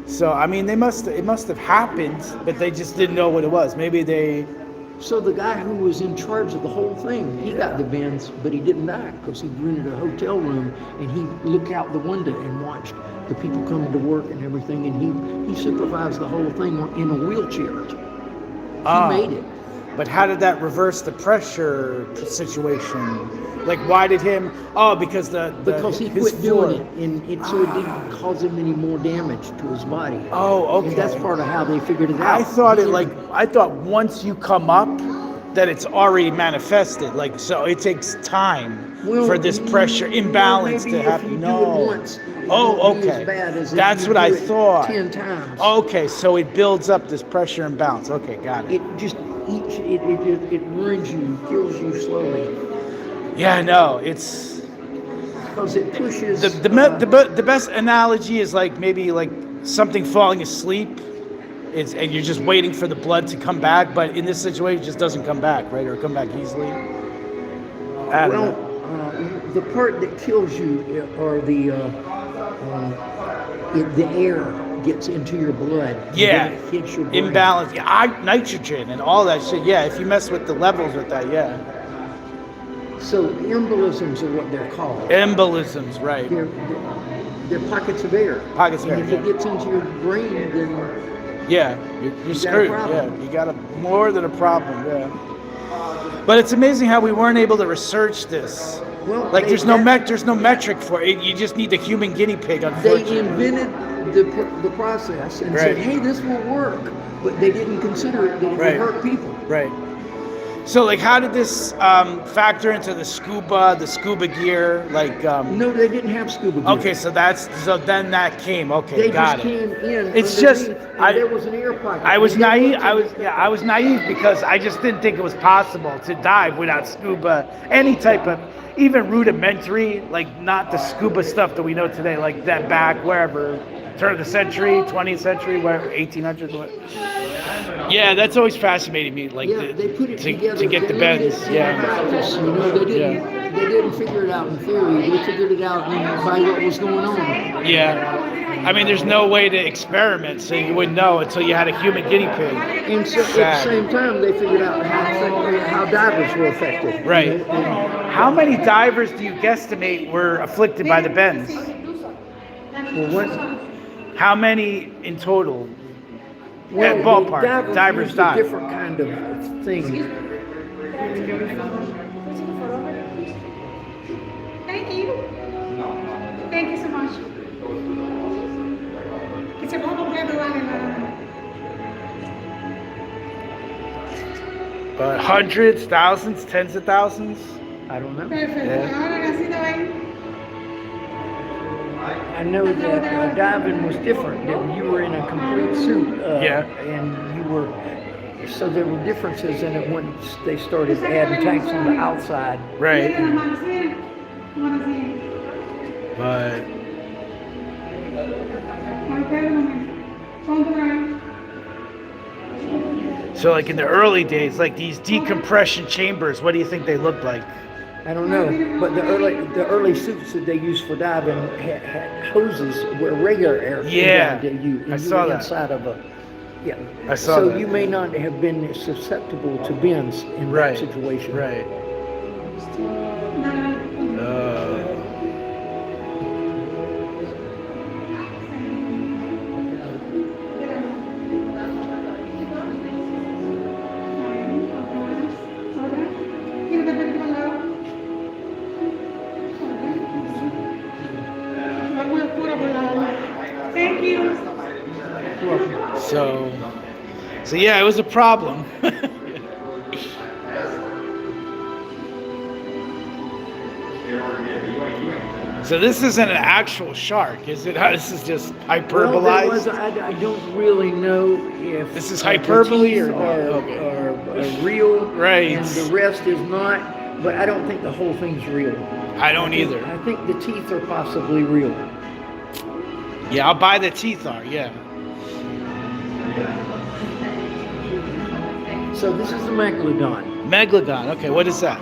So I mean, it must have happened, but they just didn't know what it was. Maybe they. So the guy who was in charge of the whole thing, he got the bends, but he didn't die because he rented a hotel room and he looked out the window and watched the people coming to work and everything, and he supervised the whole thing in a wheelchair. He made it. But how did that reverse the pressure situation? Like, why did him? Oh, because Because he his quit floor. doing it, and so it didn't cause him any more damage to his body. Oh, okay. And that's part of how they figured it out. I thought once you come up, that it's already manifested. Like, so it takes time for this pressure imbalance maybe to happen. If you No. do it once, it Oh, won't be okay. as bad as if That's you what I do it thought. 10 times. Okay, so it builds up this pressure imbalance. Okay, got it. It just eats, it ruins you, kills you slowly. Yeah, no, it's Because it pushes. the best analogy is like maybe like something falling asleep. And you're just waiting for the blood to come back, but in this situation, it just doesn't come back, right? Or come back easily. I don't know. The part that kills you are the air gets into your blood. and Yeah, then it hits your brain. imbalance. Yeah, nitrogen and all that shit. Yeah, if you mess with the levels with that, yeah. So embolisms are what they're called. Embolisms, right? They're pockets of air. Pockets of and air, if yeah. it gets into your brain, then Yeah, you're got a screwed. problem. Yeah, you got more than a problem. Yeah. But it's amazing how we weren't able to research this. well, Like, there's no metric for it. You just need the human guinea pig, They unfortunately. invented the process and Right. said, "Hey, this will work," but they didn't consider it that it Right. would hurt people. Right. So, like, how did this factor into the scuba gear? Like, No, they didn't have scuba gear. okay, so then that came. Okay, They got just it. came in. It's just- underneath, and there was an air pocket. I was And they naive. looked I was naive because I just didn't think it was possible to dive without scuba. Any type of, even rudimentary, like not the scuba stuff that we know today, like that back wherever, turn of the century, 20th century, wherever, 1800s. Yeah, that's always fascinated me. Like Yeah, they put it together to get the they learned bends. it in Yeah. practice, you know, they didn't figure it out in theory. They figured it out by what was going on. Yeah. I mean, there's no way to experiment, so you wouldn't know until you had a human guinea pig. And so at the same time, they figured out how divers were affected. you Right. know, and- How many divers do you guesstimate were afflicted by the bends? well, what, How many in total? well, Ballpark. the Divers used dive. a different kind of thing. Thank you. Thank you so much. Que se ponga un dedo, vale, Hundreds, thousands, tens of thousands? I don't know. Perfecto. Yeah. Ahora, Gacito, ven. I know that diving was different. That you were in a complete suit. Yeah. And you were. So there were differences in it once they started adding tanks on the outside. Right. But so like in the early days, like these decompression chambers, what do you think they looked like? I don't know, but the early suits that they used for diving had hoses where regular air came Yeah, down to you. And I you saw were that. inside of a. Yeah. I saw so that. you may not have been susceptible to bends in Right. that situation. Right. Thank you. So yeah, it was a problem. So this isn't an actual shark, is it? This is just hyperbolized. Well, I don't really know if This is the hyperbole teeth or not? Okay. are real, Right. and the rest is not. But I don't think the whole thing's real. I don't either. I think the teeth are possibly real. Yeah, I'll buy the teeth are. Yeah. So this is the megalodon. Megalodon. Okay, what is that?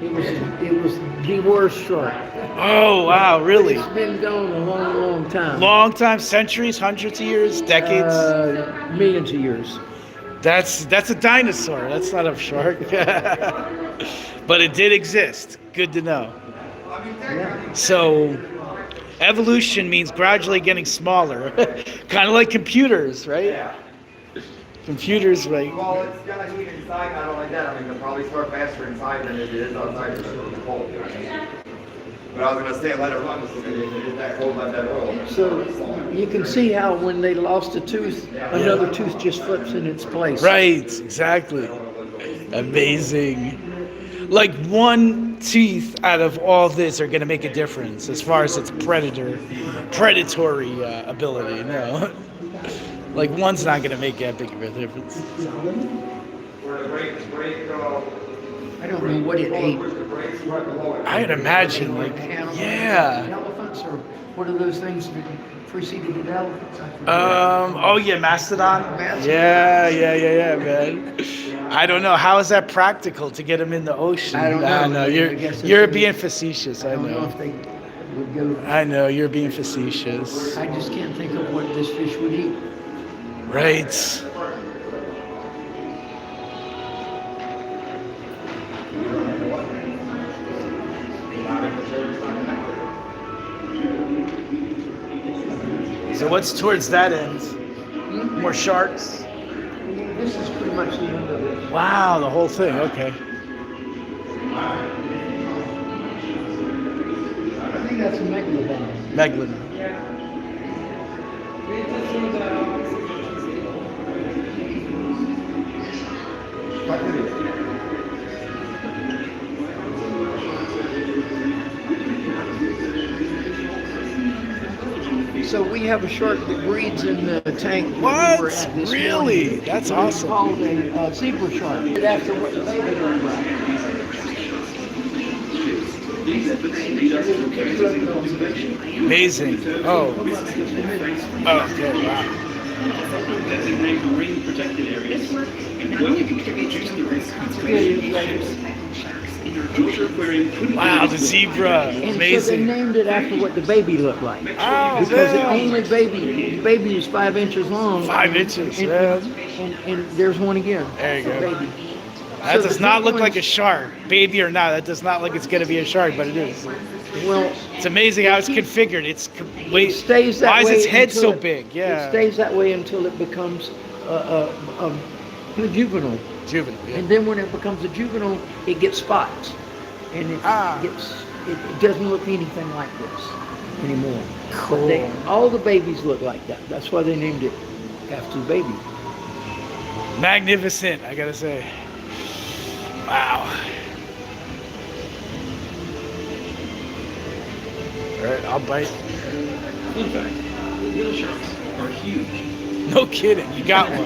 It was the worst shark. Oh wow, really? It's been gone a long, long time. Long time, centuries, hundreds of years, decades. Millions of years. That's a dinosaur. That's not a shark. But it did exist. Good to know. Yeah. So evolution means gradually getting smaller. Kind of like computers, right? Yeah. Computers, like Well, it's gonna heat inside, not only that, I mean, they'll probably start faster inside than it is outside because it's cold. You know what I mean? But I was gonna say, let it run, because if it is that cold, let that oil. So you can see how when they lost a tooth, another tooth just flips in its place. right, exactly. Amazing. Like one teeth out of all this are gonna make a difference as far as its predatory ability. No. Like one's not gonna make that big of a difference. Where the brake, I don't know what it ate. push the brakes right below it. I'd imagine, like, yeah. Elephants, or what are those things that preceded elephants? Oh yeah, Mastodon. Yeah, man. I don't know. How is that practical to get them in the ocean? I don't know. I know. I You're guess it's you're in- being facetious. I I don't know know. if they would go. I know you're being facetious. I just can't think of what this fish would eat. Right. So what's towards that end? More sharks? This is pretty much the end of it. Wow, the whole thing. Okay. I think that's a megalodon. Megalodon. So we have a shark that breeds in the tank that What? we were at this Really? morning. That's It's awesome. called a zebra shark. After what the baby looks like. Amazing. Oh. Oh, okay. Wow. Designate marine protected areas. Well, introduce the risk. Your aquarium couldn't Wow, the zebra. And so they Amazing. named it after what the baby looked like. Oh, Because the damn. only baby is 5 inches long. 5 inches, And, man. and there's one again. There you go. Baby. That So does the not big look like a ones- shark. Baby or not, that does not look it's going to be a shark, but it is. Well, It's amazing how it's configured. It's it wait. stays that Why way. is its head until so it- big? It Yeah. stays that way until it becomes a juvenile. Juvenile. Yeah. And then when it becomes a juvenile, it gets spots. And it doesn't look anything like this anymore. Cool. All the babies look like that. That's why they named it after the baby. Magnificent, I gotta say. Wow. All right, I'll bite. Fun fact, whale sharks are huge. No kidding. You got one.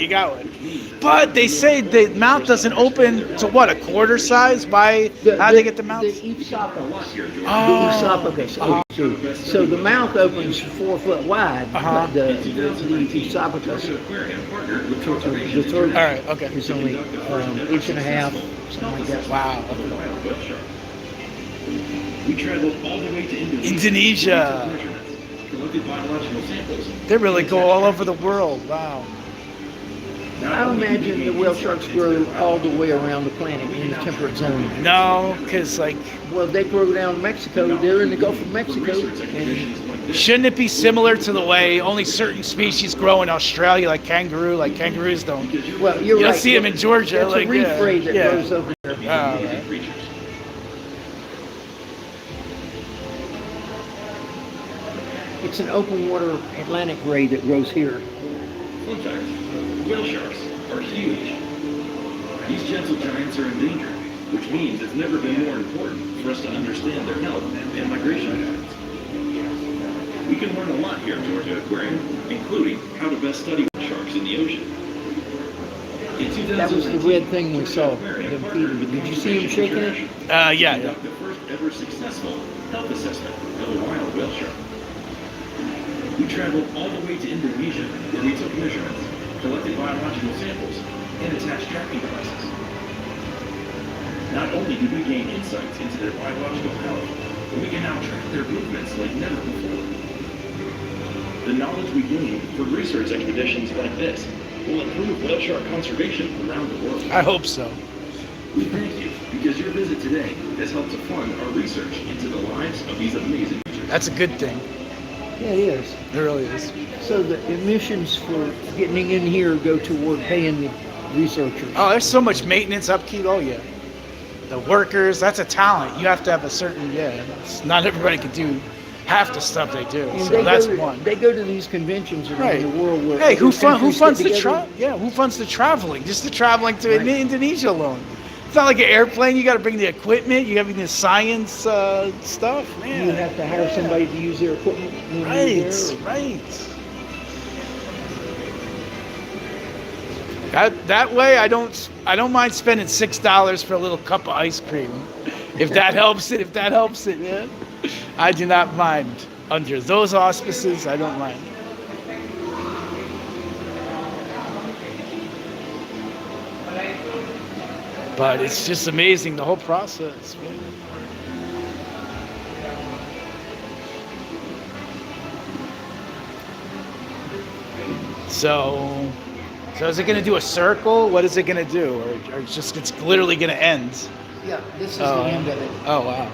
You got one. But they say the mouth doesn't open to what, a quarter size? By how they get the mouth? The esophagus. Oh. The esophagus. So the mouth opens 4 foot wide, but the esophagus, the throat All right. Okay. is only 1.5 inches, something like that. Wow. We traveled all the way to Indonesia. collected biological samples. They really go all over the world. Wow. I imagine the whale sharks grow all the way around the planet in the temperate zone. No, because like, Well, they grow down Mexico. They're in the Gulf of Mexico. And shouldn't it be similar to the way only certain species grow in Australia, like kangaroo? Like kangaroos don't. well, you're You right. don't see them in Georgia. That's like a reef ray that yeah. grows over there. Oh, okay. It's an open water Atlantic ray that grows here. Fun fact, whale sharks are huge. These gentle giants are endangered, which means it's never been more important for us to understand their health and migration patterns. We can learn a lot here at Georgia Aquarium, including how to best study whale sharks in the ocean. In 2019, That was the red thing we saw. Them feeding. Did you see him shaking it? Yeah. conduct the first ever successful health assessment of a wild whale shark. We traveled all the way to Indonesia, where we took measurements, collected biological samples, and attached tracking devices. Not only did we gain insights into their biological health, but we can now track their movements like never before. The knowledge we gain from research expeditions like this will improve whale shark conservation around the world. I hope so. We thank you because your visit today has helped to fund our research into the lives of these amazing creatures. That's a good thing. Yeah, it is. It really is. So the emissions for getting in here go toward paying the researchers. Oh, there's so much maintenance, upkeep. Oh, yeah. The workers, that's a talent. You have to have a certain, it's not everybody can do half the stuff they do. And So that's one. They go to these conventions around Right. the world where Hey, who other countries funds get the together. who funds the traveling? Just the traveling to Right. Indonesia alone. It's not like an airplane. You got to bring the equipment. You got to bring the science stuff. Man. You have to hire somebody to use their equipment. when you're there. Right. That way, I don't mind spending $6 for a little cup of ice cream, if that helps it. If that helps it, man, I do not mind. Under those auspices, I don't mind. But it's just amazing, the whole process, man. So is it going to do a circle? What is it going to do? Or it's literally going to end? Yeah, this is the end of it. Oh, wow.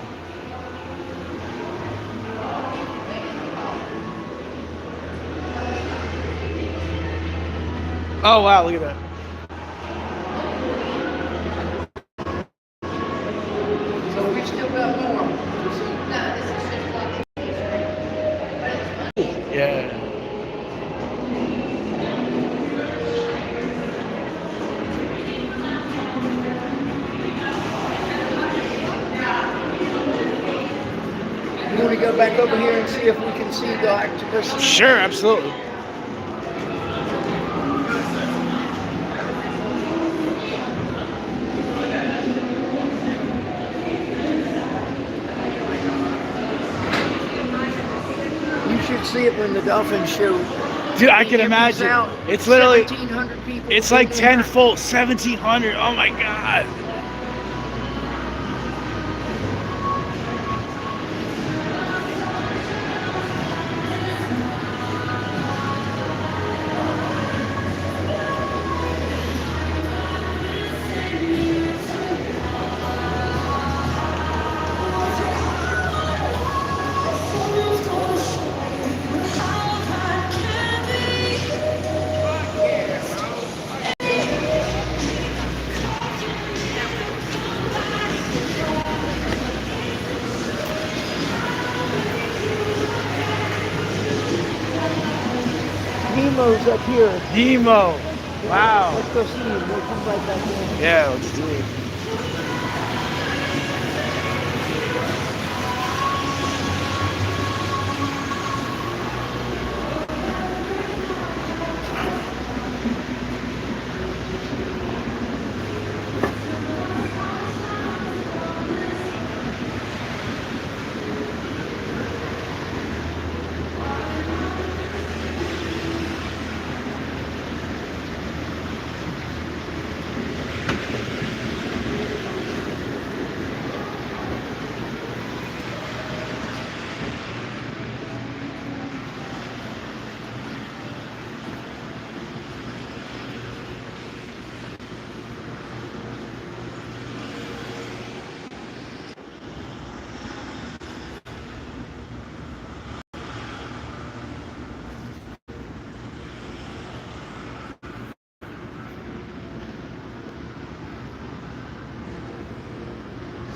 Oh, wow, look at that. So we still got more. Yeah. You want to go back over here and see if we can see the octopus? Sure, absolutely. You should see it when the dolphins show. Dude, I can It empties imagine. out It's literally, 1,700 people. it's like in there. tenfold, 1,700. Oh my God. Nemo's up here. Nemo. Wow. Let's go see him. We'll come right back in. Yeah, let's do it.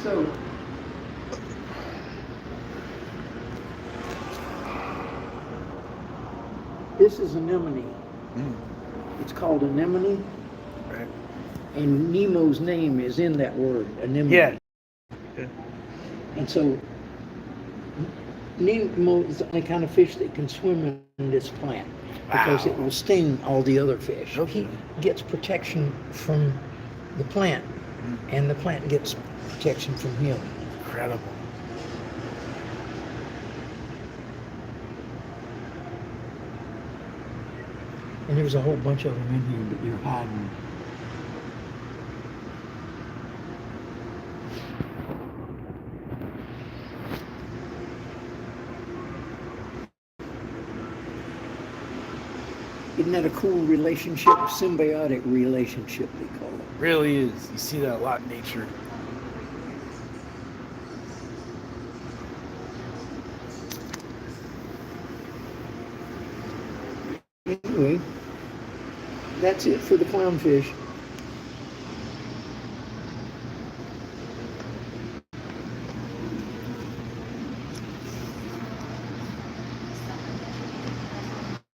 So, this is anemone. It's called anemone, Right. and Nemo's name is in that word, anemone. Yeah. And so, Nemo is the only kind of fish that can swim in this plant because it will sting all the other fish. He gets protection from the plant, and the plant gets protection from him. Incredible. And there's a whole bunch of them in here that you're hiding. Isn't that a cool relationship, symbiotic relationship they call it? Really is. You see that a lot in nature. Anyway, that's it for the clownfish.